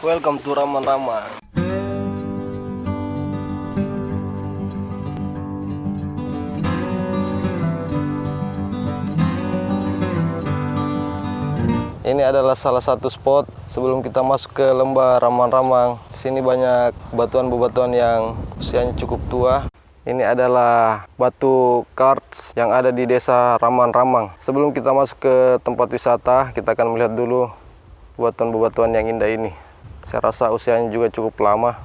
Welcome to Raman Rama. Ini adalah salah satu spot sebelum kita masuk ke lembah Ramang-Ramang. Di sini banyak batuan-bebatuan yang usianya cukup tua. Ini adalah batu karts yang ada di desa Raman-Ramang. Sebelum kita masuk ke tempat wisata, kita akan melihat dulu bebatuan-bebatuan yang indah ini. Saya rasa usianya juga cukup lama.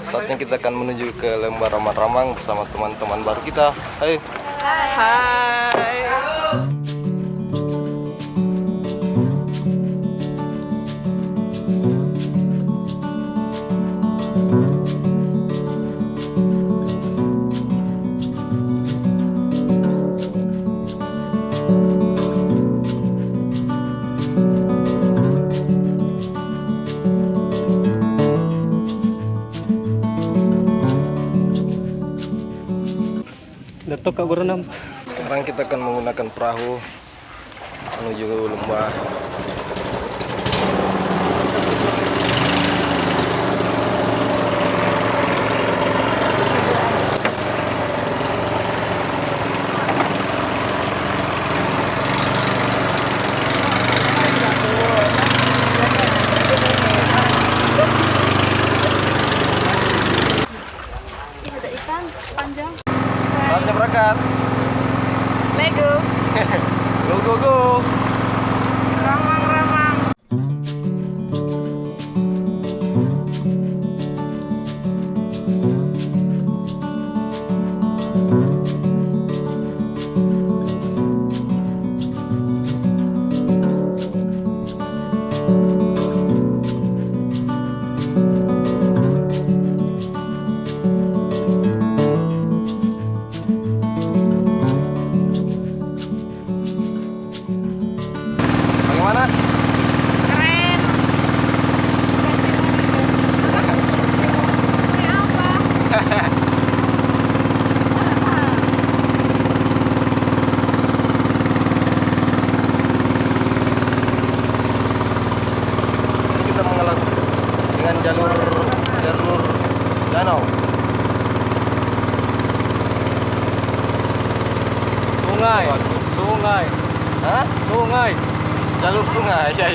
Saatnya kita akan menuju ke lembah Ramang-Ramang bersama teman-teman baru kita. Hai. Hai. Datuk Kak Berenang. Sekarang kita akan menggunakan perahu menuju lembah. Ada ikan panjang. Saatnya berangkat. Lego. Go go go. Ramang-ramang. Bagaimana? Keren. Ini apa? Ini kita mengelak dengan jalur danau. Sungai. Bagus. Sungai. Hah? Sungai. Jalur sungai. Ya.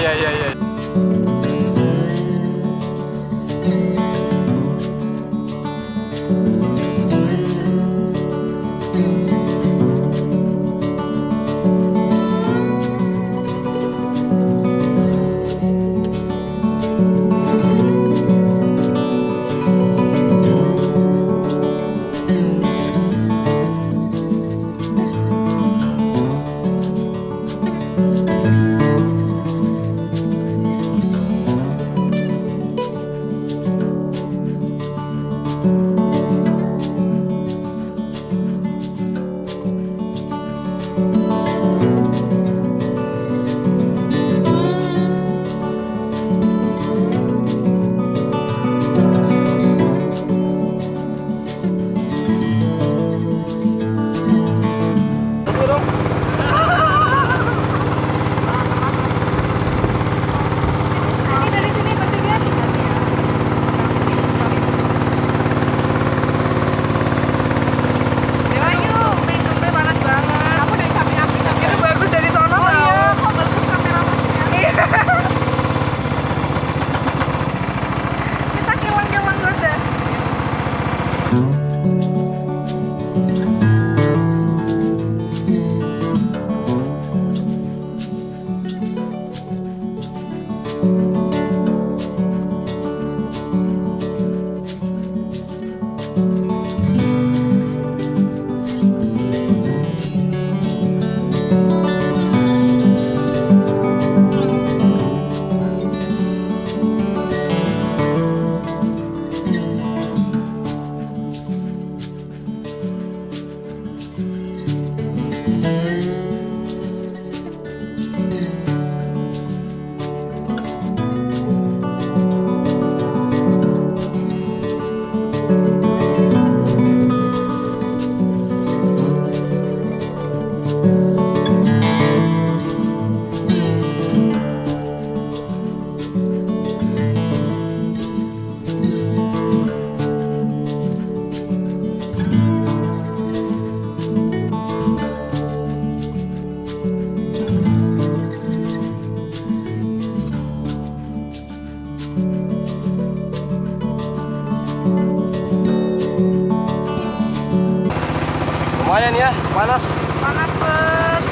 Lumayan ya, panas. Panas banget.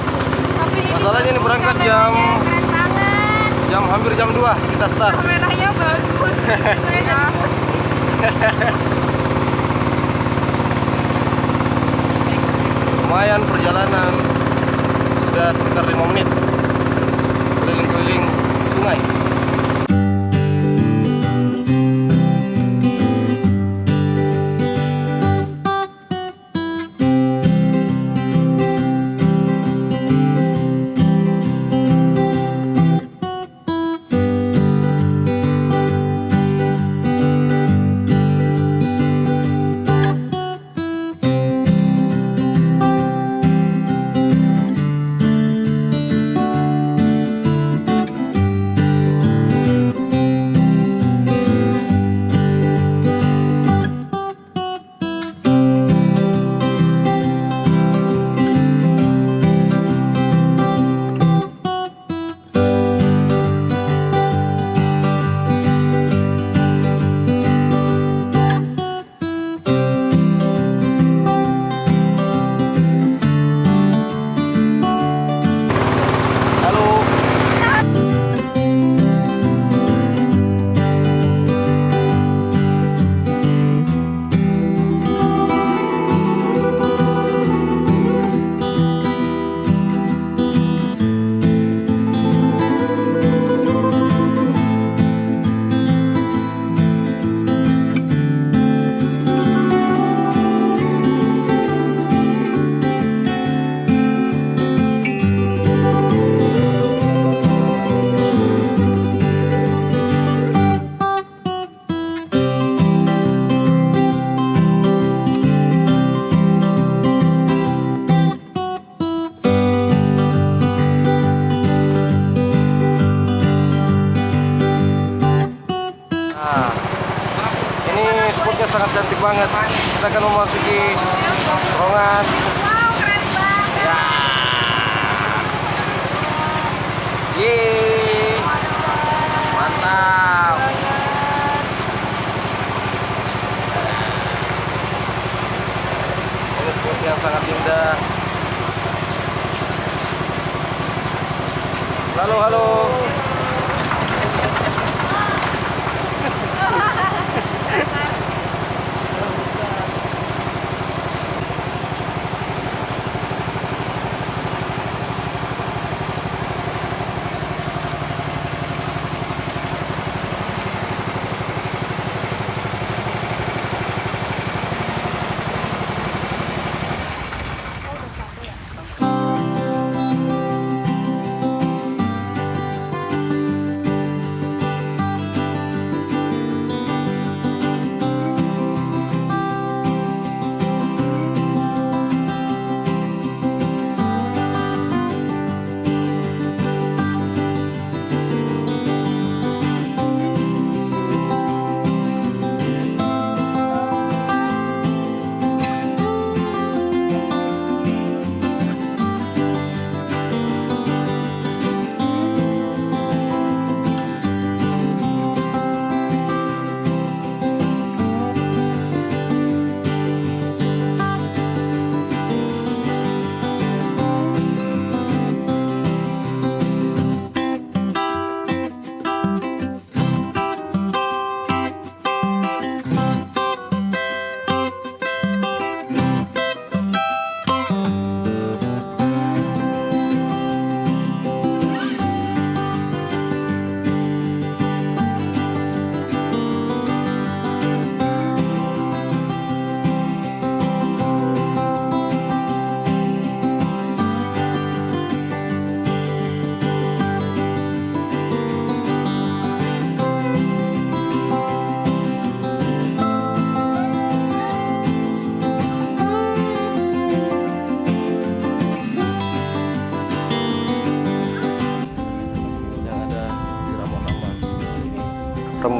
Tapi ini Masalahnya ini berangkat bagus, kameranya keren banget. hampir jam 2 kita start. Kameranya bagus. Ya. Lumayan perjalanan, sudah sekitar 5 menit keliling-keliling sungai. Sangat cantik banget. Kita akan memasuki terowongan. Wow, keren banget. Ya. Yeay. Mantap. Ini spot yang sangat indah. Halo, halo.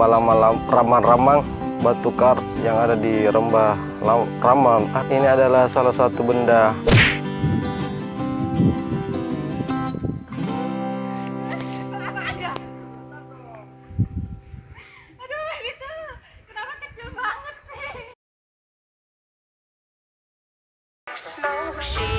lama-lama Ramang-Ramang, batu kars yang ada di Rembah Ramang. Ini adalah salah satu benda Aduh, gitu. Kenapa kecil banget sih? Snow, she